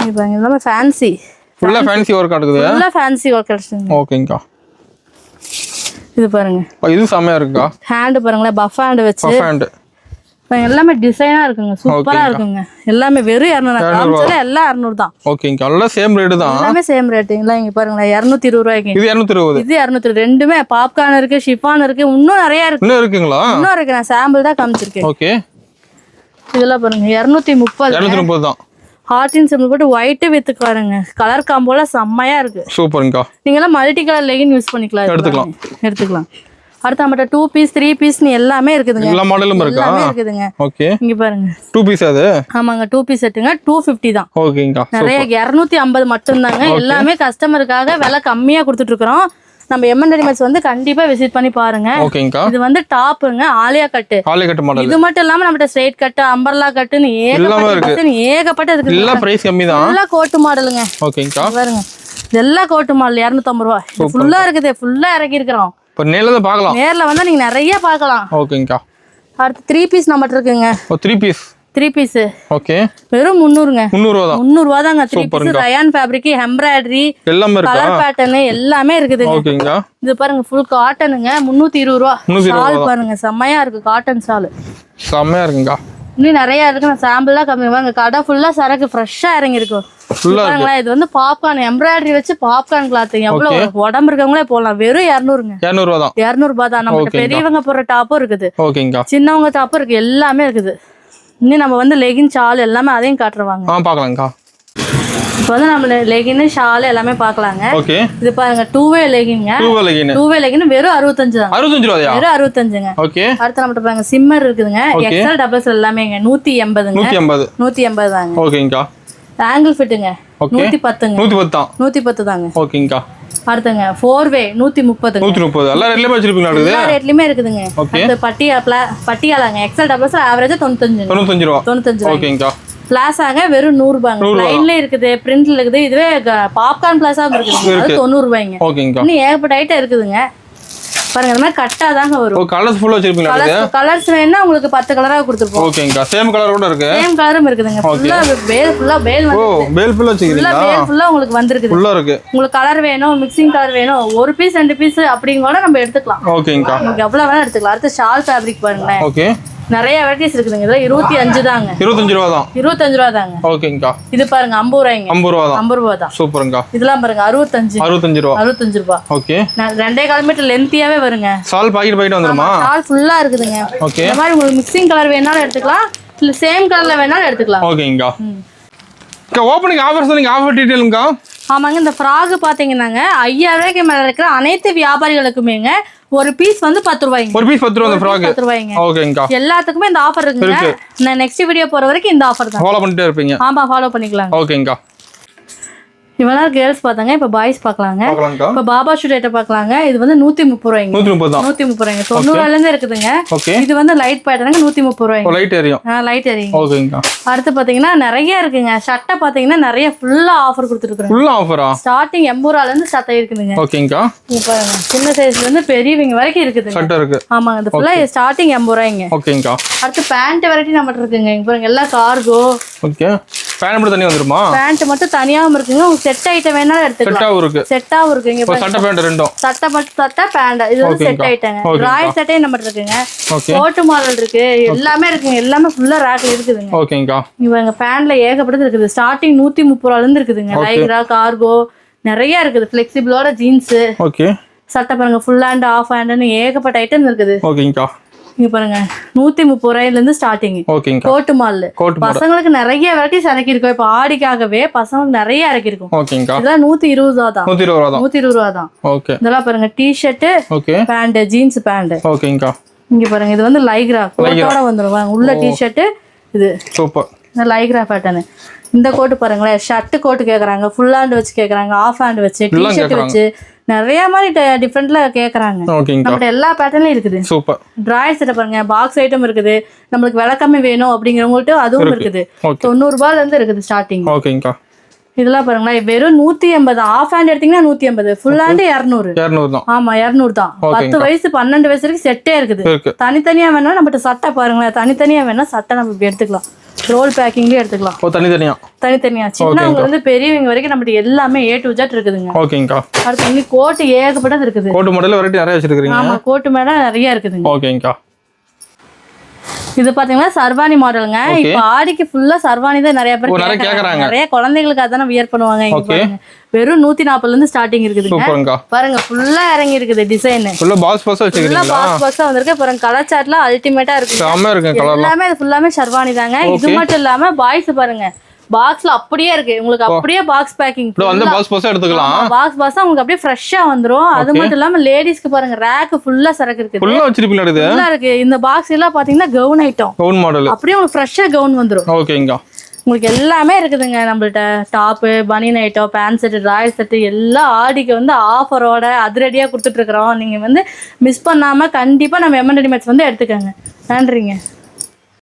இங்க பாருங்க எல்லாமே ஃபேன்சி. ஃபுல்லா ஃபேன்சி வர்க் ஆடுது. ஃபுல்லா ஃபேன்சி வர்க் ஆடுது. ஓகேங்கா. இது பாருங்க இது செமையா இருக்குக்கா. ஹேண்ட் பாருங்களேன் பஃப் ஹேண்ட் வச்சு. Puff hand. எல்லாமே டிசைனா இருக்குங்க. சூப்பரா இருக்குங்க. எல்லாமே வெறும் 200 காமிச்சல எல்லாம் 200 தான். ஓகேங்க. எல்லாம் சேம் ரேட் தான். எல்லாமே சேம் ரேட்டுங்களா. இங்க பாருங்க 220 ரூபாய்க்கு. இது 220. இது 220. ரெண்டுமே பாப்கார்ன் இருக்கு, ஷிஃபான் இருக்கு, இன்னும் நிறைய இருக்கு. இன்னும் இருக்குங்களா? இன்னும் இருக்கு. நான் சாம்பிள் தான் காமிச்சிருக்கேன். ஓகே. இதெல்லாம் பாருங்க 230. 230 தான். ஹார்டின் சிம்பிள் போட்டு ஒயிட் வித் பாருங்க கலர் காம்போல செம்மையா இருக்கு. சூப்பர்ங்கா. நீங்க எல்லாம் மல்டி கலர் லெகின் யூஸ் பண்ணிக்கலாம். எடுத்துக்கலாம். அடுத்து நம்மட்ட 2 பீஸ் 3 பீஸ் எல்லாமே இருக்குதுங்க. எல்லா மாடலும் இருக்கா? எல்லாமே இருக்குதுங்க. ஓகே. இங்க பாருங்க 2 பீஸ் அது. ஆமாங்க 2 பீஸ் செட்டுங்க 250 தான். ஓகேங்கா. நிறைய 250 மட்டும் தாங்க. எல்லாமே கஸ்டமருக்காக விலை கம்மியா கொடுத்துட்டு இருக்கோம். நம்ம எம்என் ரெடிமேட்ஸ் வந்து கண்டிப்பா விசிட் பண்ணி பாருங்க. ஓகேங்கா. இது வந்து டாப்புங்க Alia cut. Alia cut model. இது மட்டும் இல்லாம நம்மட்ட ஸ்ட்ரைட் கட், அம்பர்லா கட்னு ஏகப்பட்ட இருக்கு. எல்லாம் பிரைஸ் கம்மி தான். எல்லாம் கோட் மாடலுங்க. ஓகேங்கா. பாருங்க இதெல்லாம் கோட் மாடல் 250 ரூபாய். ஃபுல்லா இருக்குது. ஃபுல்லா இறக்கி இருக்கறோம். இப்ப நேர்ல பார்க்கலாம். நேர்ல வந்தா நீங்க நிறைய பார்க்கலாம். ஓகேங்கா. அடுத்து 3 பீஸ் நம்மட்ட இருக்குங்க. ஓ 3 பீஸ். 3 பீஸ் ஓகே வெறும் 300ங்க. 300 ரூபா தான். 300 ரூபா தாங்க. 3 பீஸ் ரயான் ஃபேப்ரிக், எம்ப்ராய்டரி எல்லாமே இருக்கா? கலர் பேட்டர்ன் எல்லாமே இருக்குதுங்க. ஓகேங்கா. இது பாருங்க ஃபுல் காட்டனுங்க. 320 ரூபா. ஷால் பாருங்க செம்மையா இருக்கு. காட்டன் ஷால் செம்மையா இருக்குங்கா. இன்னும் நிறைய இருக்கு. நான் சாம்பிளா கம்மிங்க. கடை ஃபுல்லா சரக்கு ஃப்ரெஷ்ஷா இறங்கி இருக்கும். பாருங்களேன், இது வந்து பாப்கார்ன் எம்ப்ராய்டரி வச்சு பாப்கார்ன் கிளாத். எவ்வளவு உடம்பு இருக்கவங்களே போடலாம். வெறும் 200ங்க. 200 ரூபா தான். 200 ரூபாய் தான். நம்ம பெரியவங்க போடுற டாப்பும் இருக்குது. ஓகேங்கா. சின்னவங்க டாப்பும் இருக்கு. எல்லாமே இருக்குது. இன்னும் நம்ம வந்து லெகின் ஷால் எல்லாமே அதையும் காட்டுறவாங்க. பார்க்கலாங்கா. இப்போ வந்து நம்ம லெகின் ஷால் எல்லாமே பார்க்கலாங்க. ஓகே. இது பாருங்க 2 வே லெகின்ங்க. 2 வே லெகின் வெறும் 65 தான். 65 ரூபாயா? வெறும் 65ங்க. ஓகே. அடுத்து நம்ம பாருங்க சிம்மர் இருக்குதுங்க. XL doubles எல்லாமேங்க 180ங்க. 180 தாங்க. ஓகேங்கா. ஆங்கிள் ஃபிட்டுங்க 110ங்க. 110 தான். 110 தாங்க. ஓகேங்கா. அடுத்துங்க 4 வே 130. 130 எல்லா ரேட்லயுமே வச்சிருப்பீங்களா? எல்லா ரேட்லயுமே இருக்குதுங்க. அடுத்து பட்டியாலாங்க. எக்ஸ்எல் டபுள்ஸ் ஆவரேஜா 95 ரூபா. 95 ரூபாய். ஓகேங்கா. பிளாஸாங்க வெறும் 100 ரூபாங்க. லைன்ல இருக்குது, பிரிண்ட்ல இருக்குது. இதுவே பாப்கார்ன் பிளாஸா இருக்குது. அது 90 ரூபாய்ங்க. ஓகேங்கா. இன்னும் ஏகப்பட்ட ஐட்டம் இருக்குதுங்க. பாருங்க இந்த மாதிரி கட்டா தாங்க வரும். கலர்ஸ் ஃபுல்லா வச்சிருப்பீங்களா? கலர்ஸ் வேணா உங்களுக்கு 10 கலரா கொடுத்துருப்போம். ஓகேங்கா. சேம் கலர் கூட இருக்கு. சேம் கலரும் இருக்குதுங்க. ஃபுல்லா பேல் ஓ பேல் ஃபுல்லா வச்சிருக்கீங்களா? பேல் ஃபுல்லா உங்களுக்கு வந்திருக்குது. ஃபுல்லா இருக்கு. உங்களுக்கு கலர் வேணும், மிக்சிங் கலர் வேணும், ஒரு பீஸ் 2 பீஸ் அப்படிங்க கூட நம்ம எடுத்துக்கலாம். ஓகேங்கா. உங்களுக்கு எவ்வளவு வேணா எடுத்துக்கலாம். அடுத்து ஷால் ஃபேப்ரிக் பாருங்க. ஓகே. நிறைய வெரைட்டிஸ் இருக்குதுங்க. இதுல 25 தாங்க. 25 ரூபா தான். 25 ரூபா தாங்க. ஓகேங்கா. இது பாருங்க 50 ரூபாய்ங்க. 50 ரூபா தான். 50 ரூபா தான். சூப்பர்ங்கா. இதெல்லாம் பாருங்க 65 ரூபா. 65 ரூபா. ஓகே. 2.25 மீட்டர் லென்த்தியாவே வருங்க. சால் பாக்கெட் வந்துருமா? சால் ஃபுல்லா இருக்குதுங்க. ஓகே. இந்த மாதிரி உங்களுக்கு மிக்சிங் கலர் வேணாலும் எடுத்துக்கலாம், இல்ல சேம் கலர்ல வேணாலும் எடுத்துக்கலாம். ஓகேங்கா. ஓப்பனிங் ஆஃபர் சொல்லுங்க. ஆஃபர் டீடைலுங்கா. ஆமாங்க. இந்த ஃப்ராக் பாத்தீங்கன்னாங்க 5000 ரூபாய்க்கு மேல இருக்கிற அனைத்து வியாபாரிகளுக்குமேங்க ஒரு பீஸ் வந்து 10 ரூபாய்ங்க. ஒரு பீஸ் 10 ரூபாய். அந்த ஃப்ராக் 10 ரூபாய்ங்க. ஓகேங்கா. எல்லாத்துக்குமே இந்த ஆஃபர் இருக்குங்க. நான் நெக்ஸ்ட் வீடியோ போற வரைக்கும் இந்த ஆஃபர் தான். ஃபாலோ பண்ணிட்டே இருப்பீங்க. ஆமா ஃபாலோ பண்ணிக்கலாம். ஓகேங்கா. இவெல்லாம் கேர்ள்ஸ் பார்த்தாங்க. இப்போ பாய்ஸ் பார்க்கலாங்க. இப்போ பாபா ஷூட் ஐட்டம் பார்க்கலாங்க. இது வந்து 130 ரூபாய்ங்க. 130 தான். 130 ரூபாய்ங்க. 90 ரூபாயில இருந்து இருக்குதுங்க. ஓகே. இது வந்து லைட் பேட்டர்னுங்க 130 ரூபாய்ங்க. லைட் எரியும். லைட் எரியும். ஓகேங்கா. அடுத்து பாத்தீங்கன்னா நிறைய இருக்குங்க. சட்டை பாத்தீங்கன்னா நிறைய ஃபுல்லா ஆஃபர் கொடுத்துருக்காங்க. ஃபுல்லா ஆஃபரா? ஸ்டார்டிங் 80 ரூபாயில இருந்து சட்டை இருக்குதுங்க. ஓகேங்கா. இங்க பாருங்க சின்ன சைஸ்ல இருந்து பெரியவங்க வரைக்கும் இருக்குது. சட்டை இருக்கு. ஆமாங்க. இது ஃபுல்லா ஸ்டார்டிங் 80 ரூபாய்ங்க. ஓகேங்கா. அடுத்து பேண்ட் வெரைட்டி நம்மட்ட இருக்குங்க. இங்க பாருங்க எல்லாம் கார்கோ. ஓகே. பேண்ட் மட்டும் தனியா வந்துருமா? பேண்ட் மட்டும் தனியாவும் இருக்குங்க. உங்களுக்கு செட் ஐட்டம் வேணாலும் எடுத்துக்கலாம். செட்டாவும் இருக்கு. செட்டாவும் இருக்கு. இங்க பாருங்க சட்டை பேண்ட் ரெண்டும். சட்டை மட்டும் சட்டை பேண்ட். இது வந்து செட் ஐட்டங்க. ராயல் சட்டை நம்மட்ட இருக்குங்க. ஓகே. கோட் மாடல் இருக்கு. எல்லாமே இருக்குங்க. எல்லாமே ஃபுல்லா ரேக்ல இருக்குதுங்க. ஓகேங்கா. இவங்க பேண்ட்ல ஏகப்பட்டது இருக்குது. ஸ்டார்டிங் 130 ரூபாயில இருந்து இருக்குதுங்க. லைக்ரா, கார்கோ நிறைய இருக்குது. ஃபிளெக்சிபிளோட ஜீன்ஸ். ஓகே. சட்டை பாருங்க ஃபுல் ஹேண்ட், ஆஃப் ஹேண்ட்னு ஏகப்பட்ட ஐட்டம் இருக்குது. ஓகேங்கா. இங்க பாருங்க 130 ரூபாயில இருந்து ஸ்டார்டிங். ஓகேங்கா. Coat model. பசங்களுக்கு நிறைய வெரைட்டிஸ் இறக்கி இருக்கும். இப்ப ஆடிக்காகவே பசங்களுக்கு நிறைய இறக்கி இருக்கும். ஓகேங்கா. இதெல்லாம் 120 ரூபா தான். 120 ரூபா தான். 120 ரூபா தான். ஓகே. இதெல்லாம் பாருங்க T-shirt, okay, pant, jeans pant. ஓகேங்கா. இங்க பாருங்க இது வந்து லைக்ரா கோட்டோட வந்துரும். உள்ள டி-ஷர்ட் இது. சூப்பர். இந்த லைக்ரா பேட்டர்ன். இந்த கோட் பாருங்களேன். ஷர்ட் கோட் கேக்குறாங்க, ஃபுல் ஹேண்ட் வச்சு கேக்குறாங்க, ஆஃப் ஹேண்ட் வச்சு, டி-ஷர்ட் வச்சு நிறைய மாதிரி டிஃபரெண்ட்ல கேக்குறாங்க. நம்மகிட்ட எல்லா பேட்டர்ன்லயும் இருக்குது. சூப்பர். டிராயர் செட் பாருங்க. பாக்ஸ் ஐட்டம் இருக்குது. நம்மளுக்கு விளக்கமே வேணும் அப்படிங்கிறவங்கள்ட்ட அதுவும் இருக்குது. 90 ரூபாயில இருந்து இருக்குது ஸ்டார்டிங். ஓகேங்கா. இதெல்லாம் பாருங்களேன் வெறும் 180. ஆஃப் ஹேண்ட் எடுத்தீங்கன்னா 180, ஃபுல் ஹேண்ட் 200. 200 தான். ஆமா 200 தான். 10 வயசு 12 வயசு வரைக்கும் செட்டே இருக்குது. தனித்தனியா வேணா நம்மகிட்ட சட்டை பாருங்களேன். தனித்தனியா வேணா சட்டை நம்ம இப்படி எடுத்துக்கலாம். ரோல் பேக்கிங்லயே எடுத்துக்கலாம். தனித்தனியா சின்னவங்க இருந்து பெரியவங்க வரைக்கும் நம்மகிட்ட எல்லாமே A to Z இருக்குதுங்க. ஓகேங்கா. அடுத்து இங்க கோட் ஏகப்பட்டது இருக்குது. கோட் மாடல்ல வெரைட்டி நிறைய வச்சிருக்கீங்க. ஆமா கோட் மேல நிறைய இருக்குதுங்க. ஓகேங்கா. இது பாத்தீங்கன்னா சர்வானி மாடலுங்க. இப்ப ஆடிக்கு ஃபுல்லா சர்வானி தான் நிறைய பேர் கேக்குறாங்க. நிறைய குழந்தைகளுக்கு அதான வியர் பண்ணுவாங்க. இங்க பாருங்க வெறும் 140 இருந்து ஸ்டார்டிங் இருக்குதுங்க. பாருங்க ஃபுல்லா இறங்கி இருக்குது டிசைன். ஃபுல்லா பாக்ஸ் பாக்ஸ் வச்சிருக்கீங்க. பாக்ஸ் பாக்ஸா வந்திருக்கு. பாருங்க கலர் சார்ட்ல அல்டிமேட்டா இருக்கு. செம இருக்கு கலர். எல்லாமே ஃபுல்லாமே சர்வானி தாங்க. இது மட்டும் இல்லாம பாய்ஸ் பாருங்க பாக்ஸ்ல அப்படியே இருக்கு. உங்களுக்கு அப்படியே பாக்ஸ் பேக்கிங். அந்த பாக்ஸ் பாக்ஸ் எடுத்துக்கலாம். பாக்ஸ் பாக்ஸா உங்களுக்கு அப்படியே ஃப்ரெஷ்ஷா வந்துரும். அது மட்டும் இல்லாம லேடிஸ்க்கு பாருங்க ரேக் ஃபுல்லா சரக்கு இருக்கு. ஃபுல்லா வச்சிருப்பீங்க இது. ஃபுல்லா இருக்கு. இந்த பாக்ஸ் எல்லாம் பாத்தீங்கன்னா கவுன் ஐட்டம். Gown model. அப்படியே உங்களுக்கு ஃப்ரெஷ்ஷா கவுன் வந்துரும். ஓகேங்கா. உங்களுக்கு எல்லாமே இருக்குதுங்க. நம்மள்ட்ட டாப்பு, பனியன் item, pant set, royal set எல்லாம் ஆடிக்கு வந்து ஆஃபரோட அதிரடியா கொடுத்துட்டு இருக்கிறோம். நீங்க வந்து மிஸ் பண்ணாம கண்டிப்பா நம்ம எம்என் ரெடிமேட்ஸ் வந்து எடுத்துக்கோங்க. நன்றிங்க.